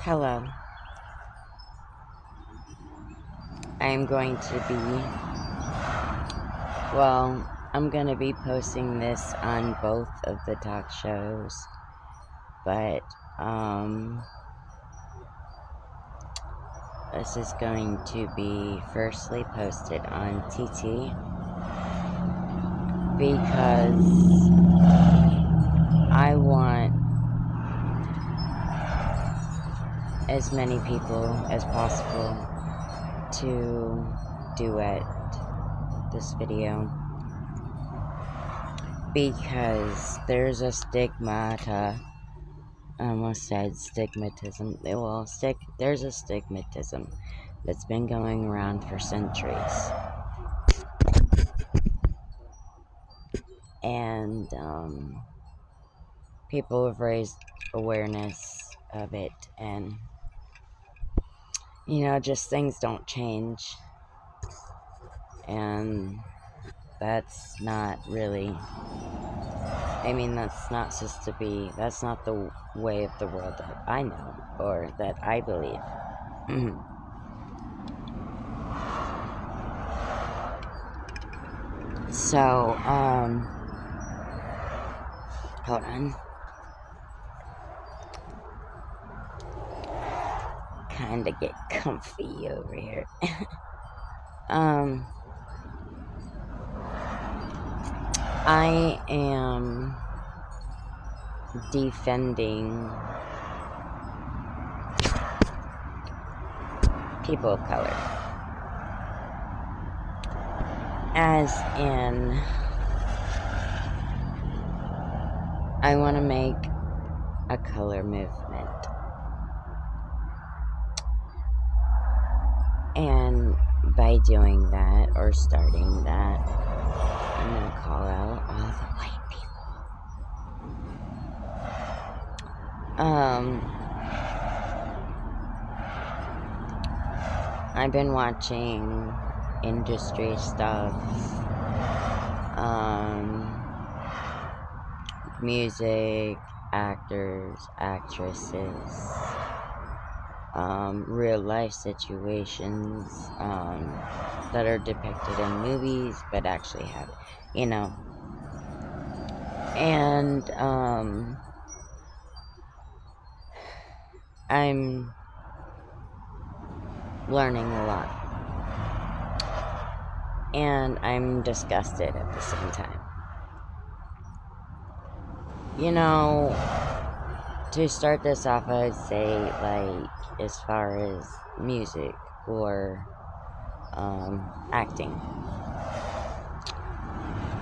Hello. I'm going to be, I'm going to be posting this on both of the talk shows, but, this is going to be firstly posted on TT because I want as many people as possible to duet this video because there's a stigmata. I almost said stigmatism. Well, there's a stigmatism that's been going around for centuries. And people have raised awareness of it, and just things don't change, and that's not really, that's not the way of the world that I know, or that I believe. So, hold on. Kinda get comfy over here. I am defending people of color. As in, I want to make a color movement. And by doing that, or starting that, I'm going to call out all the white people. I've been watching industry stuff, music, actors, actresses, real life situations that are depicted in movies but actually have, and I'm learning a lot, and I'm disgusted at the same time. To start this off, I'd say, as far as music or acting,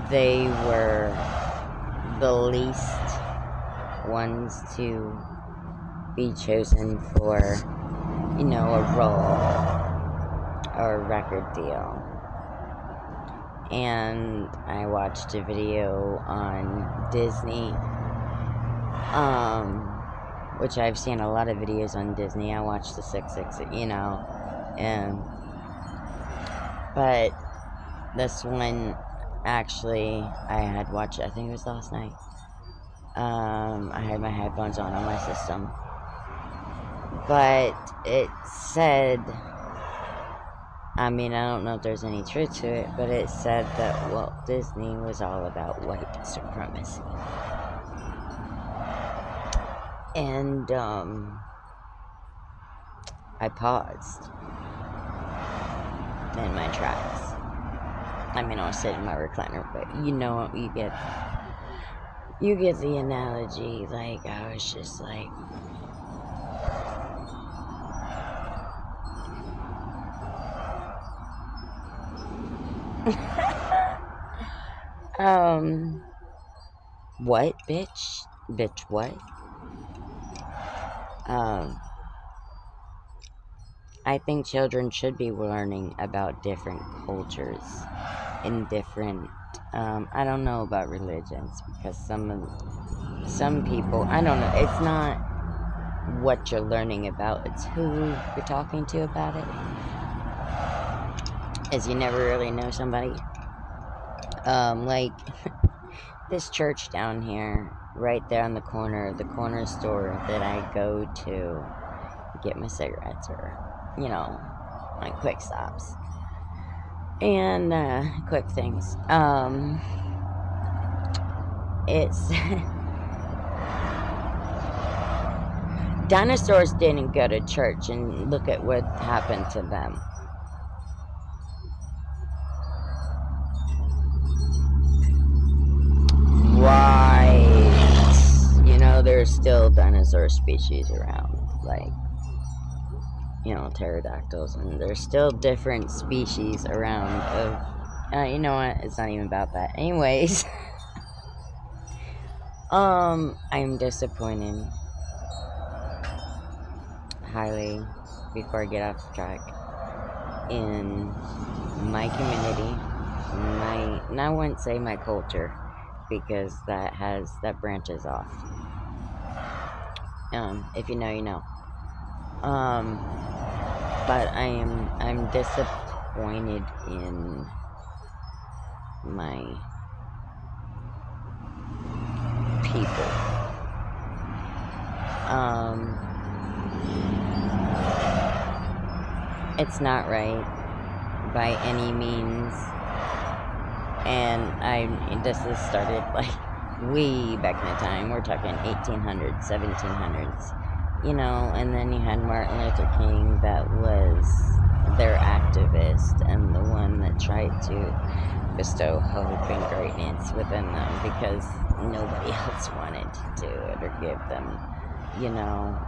they were the least ones to be chosen for, a role or a record deal. And I watched a video on Disney, which I've seen a lot of videos on Disney. I watched the 666, but this one, actually, I had watched it, I think it was last night. I had my headphones on my system, but it said, I don't know if there's any truth to it, but it said that Walt Disney was all about white supremacy. And, I paused in my tracks. I was sitting in my recliner, but you get the analogy. I was just like, what, bitch? Bitch, what? I think children should be learning about different cultures and different, I don't know about religions, because some people, I don't know, it's not what you're learning about, it's who you're talking to about it, as you never really know somebody. This church down here, right there on the corner store that I go to, get my cigarettes or, my quick stops and quick things. It's dinosaurs didn't go to church, and look at what happened to them. Right. There's still dinosaur species around, like, pterodactyls, and there's still different species around of, you know what, it's not even about that. Anyways, I'm disappointed, highly, before I get off track, in my community, and I wouldn't say my culture, because that branches off. If you know, you know. But I'm disappointed in my people. It's not right by any means, and this has started like way back in the time. We're talking 1800s, 1700s, and then you had Martin Luther King, that was their activist and the one that tried to bestow hope and greatness within them, because nobody else wanted to do it or give them,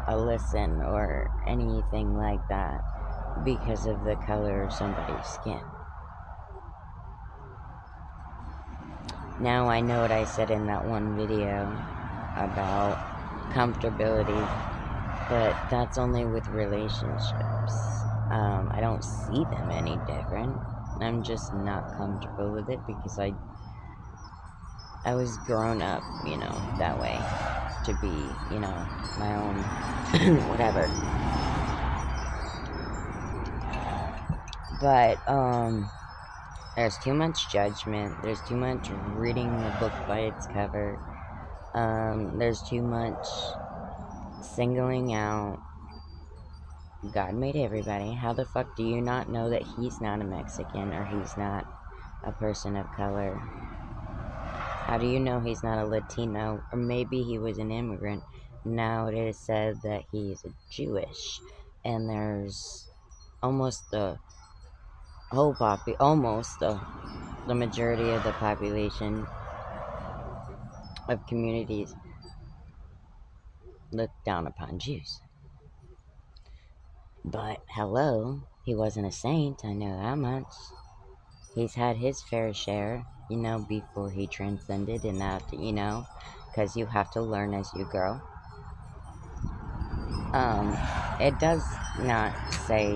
a listen or anything like that, because of the color of somebody's skin. Now I know what I said in that one video about comfortability, but that's only with relationships. I don't see them any different. I'm just not comfortable with it, because I was grown up, that way, to be, my own whatever. But there's too much judgment. There's too much reading the book by its cover. There's too much singling out. God made everybody. How the fuck do you not know that he's not a Mexican, or he's not a person of color? How do you know he's not a Latino? Or maybe he was an immigrant. Now it is said that he's a Jewish. And there's almost the majority of the population of communities look down upon Jews. But hello, he wasn't a saint, I know that much. He's had his fair share, before he transcended, and that, because you have to learn as you grow. It does not say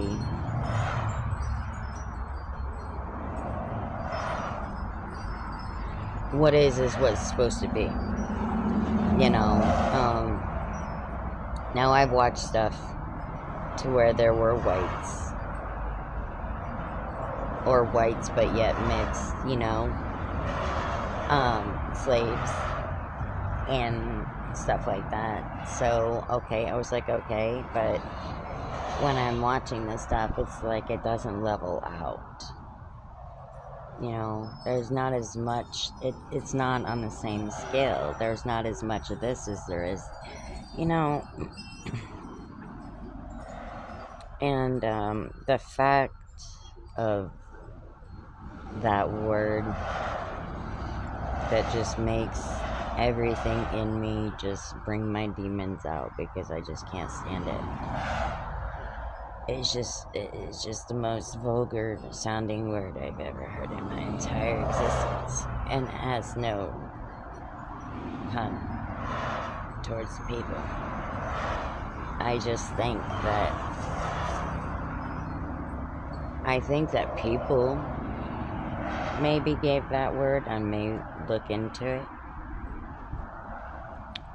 what is what's supposed to be. Now I've watched stuff to where there were whites, or whites but yet mixed, slaves and stuff like that. So, okay, I was like, okay, but when I'm watching this stuff, it's like it doesn't level out. There's not as much, it's not on the same scale. There's not as much of this as there is, and the fact of that word that just makes everything in me just bring my demons out, because I just can't stand it. It's just the most vulgar sounding word I've ever heard in my entire existence, and it has no pun towards the people. I just think that people maybe gave that word. I may look into it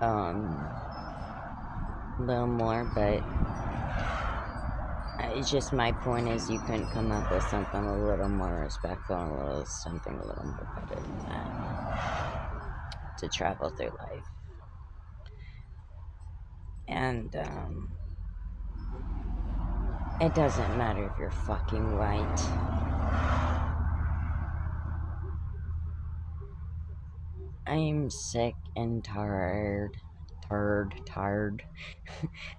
a little more, but it's just, my point is, you couldn't come up with something a little more respectful and something a little more better than that to travel through life. And It doesn't matter if you're fucking white. I'm sick and tired.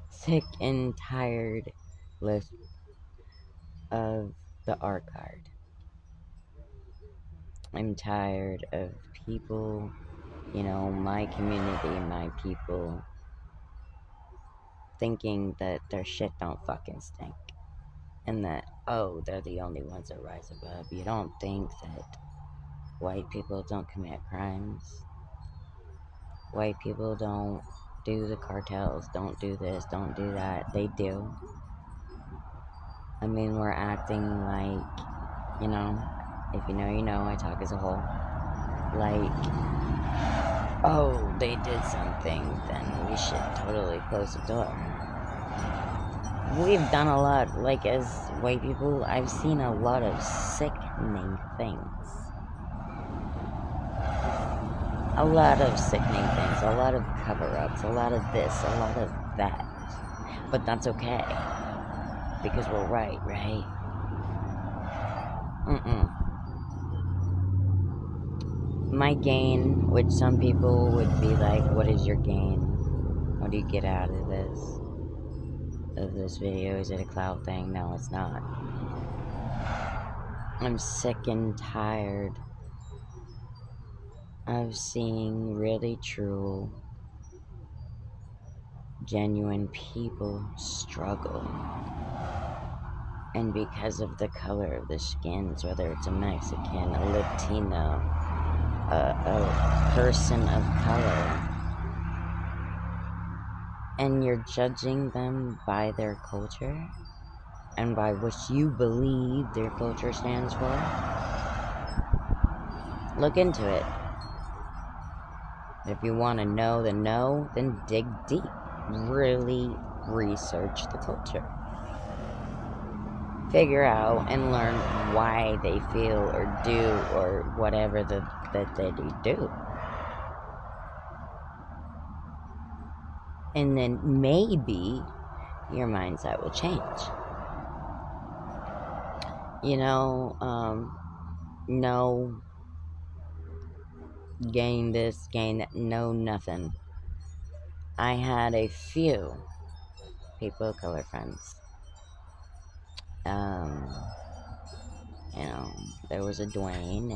Sick and tired of the art card. I'm tired of people, my community, my people, thinking that their shit don't fucking stink. And that, they're the only ones that rise above. You don't think that white people don't commit crimes? White people don't do the cartels, don't do this, don't do that. They do. I mean, we're acting like, if you know, you know, I talk as a whole. Like, they did something, then we should totally close the door. We've done a lot, like, as white people, I've seen a lot of sickening things. A lot of sickening things, a lot of cover-ups, a lot of this, a lot of that. But that's okay, because we're right? My gain, which some people would be like, what is your gain? What do you get out of this video? Is it a clout thing? No, it's not. I'm sick and tired of seeing really true, genuine people struggle. And because of the color of the skins, whether it's a Mexican, a Latino, a person of color, and you're judging them by their culture and by what you believe their culture stands for, look into it. If you want to know the no, then dig deep. Really research the culture. Figure out and learn why they feel or do or whatever that they do. And then maybe your mindset will change. No gain this, gain that, no nothing. I had a few people of color friends. There was a Dwayne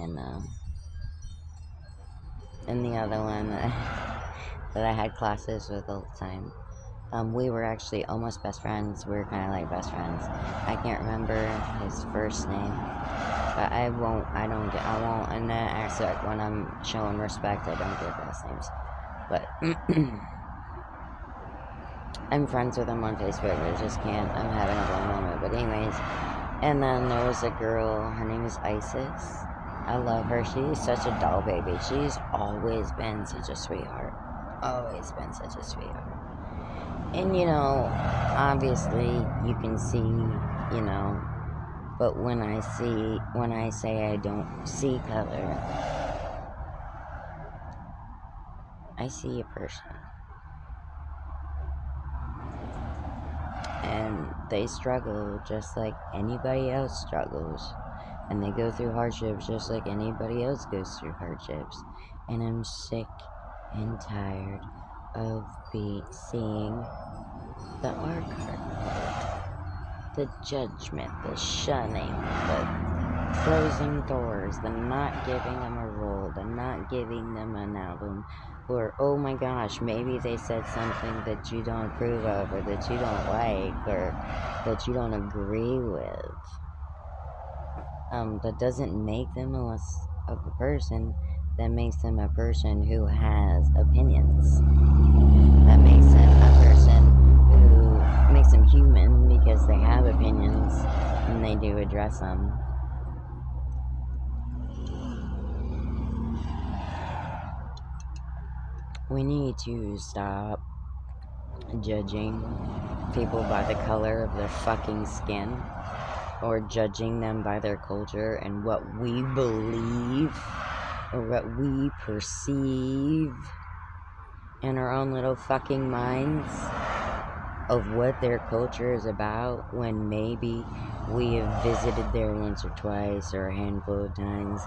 and the other one that I had classes with all the time. We were actually almost best friends. We were kind of like best friends. I can't remember his first name, but I won't, in that aspect, when I'm showing respect, I don't give last names. But I'm friends with him on Facebook, I just can't, I'm having a blown moment. But anyways, and then there was a girl, her name is Isis. I love her. She's such a doll baby. She's always been such a sweetheart. Always been such a sweetheart. And obviously you can see, but when I say I don't see color, I see a person. And they struggle just like anybody else struggles. And they go through hardships just like anybody else goes through hardships. And I'm sick and tired of seeing the art card, the judgment, the shunning, the closing doors, the not giving them a role, the not giving them an album, or oh my gosh, maybe they said something that you don't approve of, or that you don't like, or that you don't agree with. That doesn't make them a less of a person. That makes them a person who has opinions. That makes them a person who makes them human because they have opinions and they do address them. We need to stop judging people by the color of their fucking skin, or judging them by their culture and what we believe or what we perceive in our own little fucking minds. of what their culture is about when maybe we have visited there once or twice or a handful of times,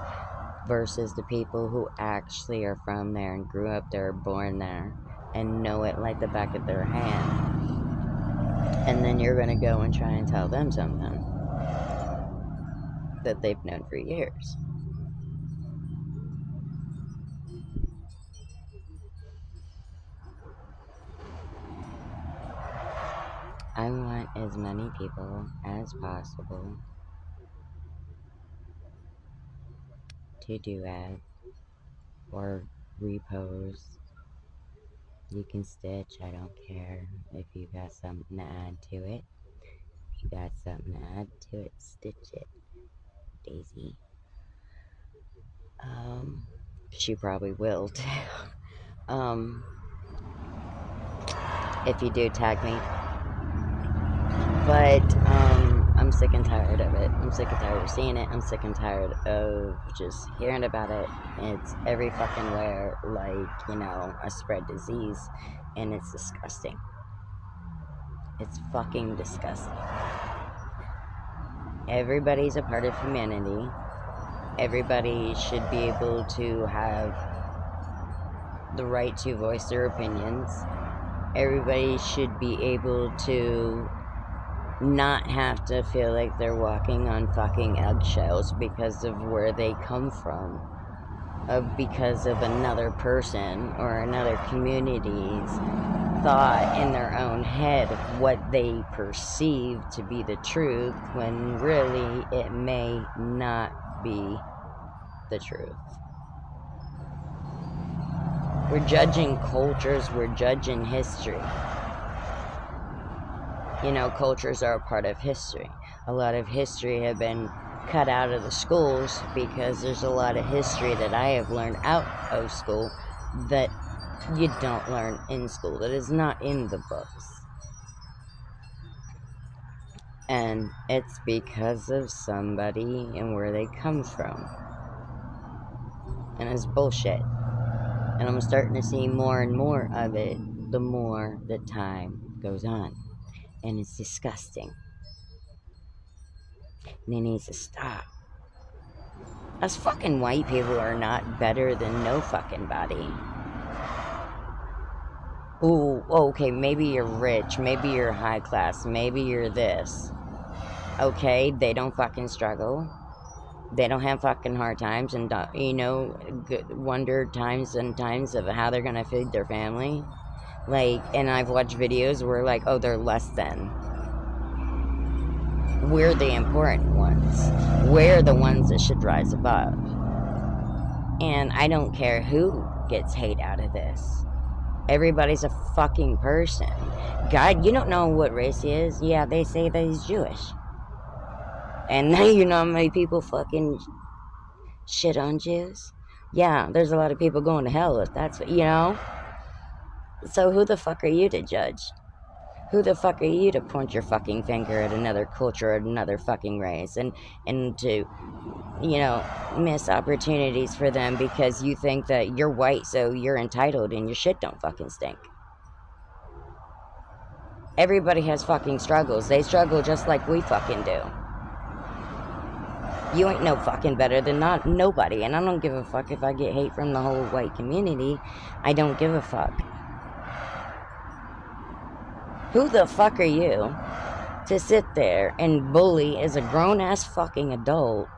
versus the people who actually are from there and grew up there, born there, and know it like the back of their hand. And then you're going to go and try and tell them something that they've known for years. I want as many people as possible to duet or repost. You can stitch, I don't care. If you got something to add to it, if you got something to add to it, stitch it. Daisy. She probably will too. If you do, tag me. But, I'm sick and tired of it. I'm sick and tired of seeing it. I'm sick and tired of just hearing about it. It's every fucking where, like, you know, a spread disease. And it's disgusting. It's fucking disgusting. Everybody's a part of humanity. Everybody should be able to have the right to voice their opinions. Everybody should be able to not have to feel like they're walking on fucking eggshells because of where they come from, because of another person or another community's thought in their own head of what they perceive to be the truth, when really it may not be the truth. We're judging cultures, we're judging history. You know, cultures are a part of history. A lot of history have been cut out of the schools because there's a lot of history that I have learned out of school that you don't learn in school, that is not in the books. And it's because of somebody and where they come from. And it's bullshit. And I'm starting to see more and more of it the more the time goes on. And it's disgusting. And it needs to stop. Us fucking white people are not better than no fucking body. Ooh, okay, maybe you're rich, maybe you're high class, maybe you're this. Okay, they don't fucking struggle. They don't have fucking hard times and, you know, wonder times and times of how they're gonna feed their family. Like, and I've watched videos where, like, oh, they're less than. We're the important ones. We're the ones that should rise above. And I don't care who gets hate out of this. Everybody's a fucking person. God, you don't know what race he is? Yeah, they say that he's Jewish. And now you know how many people fucking shit on Jews? Yeah, there's a lot of people going to hell if that's what, you know? So who the fuck are you to judge? Who the fuck are you to point your fucking finger at another culture, at another fucking race, and to, you know, miss opportunities for them because you think that you're white, so you're entitled and your shit don't fucking stink? Everybody has fucking struggles. They struggle just like we fucking do. You ain't no fucking better than nobody, and I don't give a fuck if I get hate from the whole white community. I don't give a fuck. Who the fuck are you to sit there and bully as a grown-ass fucking adult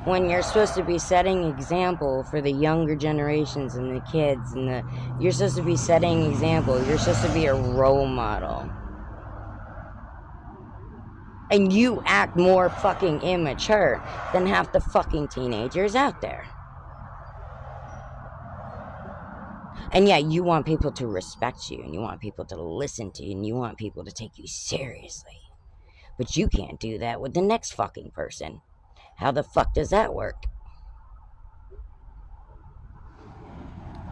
when you're supposed to be setting example for the younger generations and the kids, and you're supposed to be setting example, you're supposed to be a role model, and you act more fucking immature than half the fucking teenagers out there. And yeah, you want people to respect you, and you want people to listen to you, and you want people to take you seriously. But you can't do that with the next fucking person. How the fuck does that work?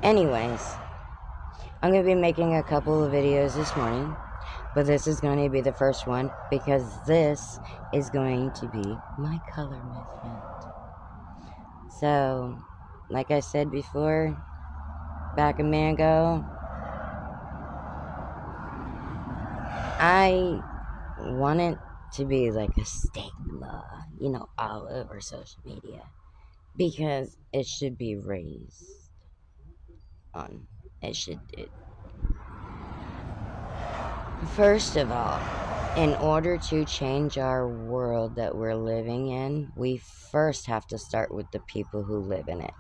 Anyways, I'm going to be making a couple of videos this morning, but this is going to be the first one because this is going to be my color movement. So, like I said before, back a minute ago, I want it to be like a stigma, all over social media because it should be raised on. First of all, in order to change our world that we're living in, we first have to start with the people who live in it.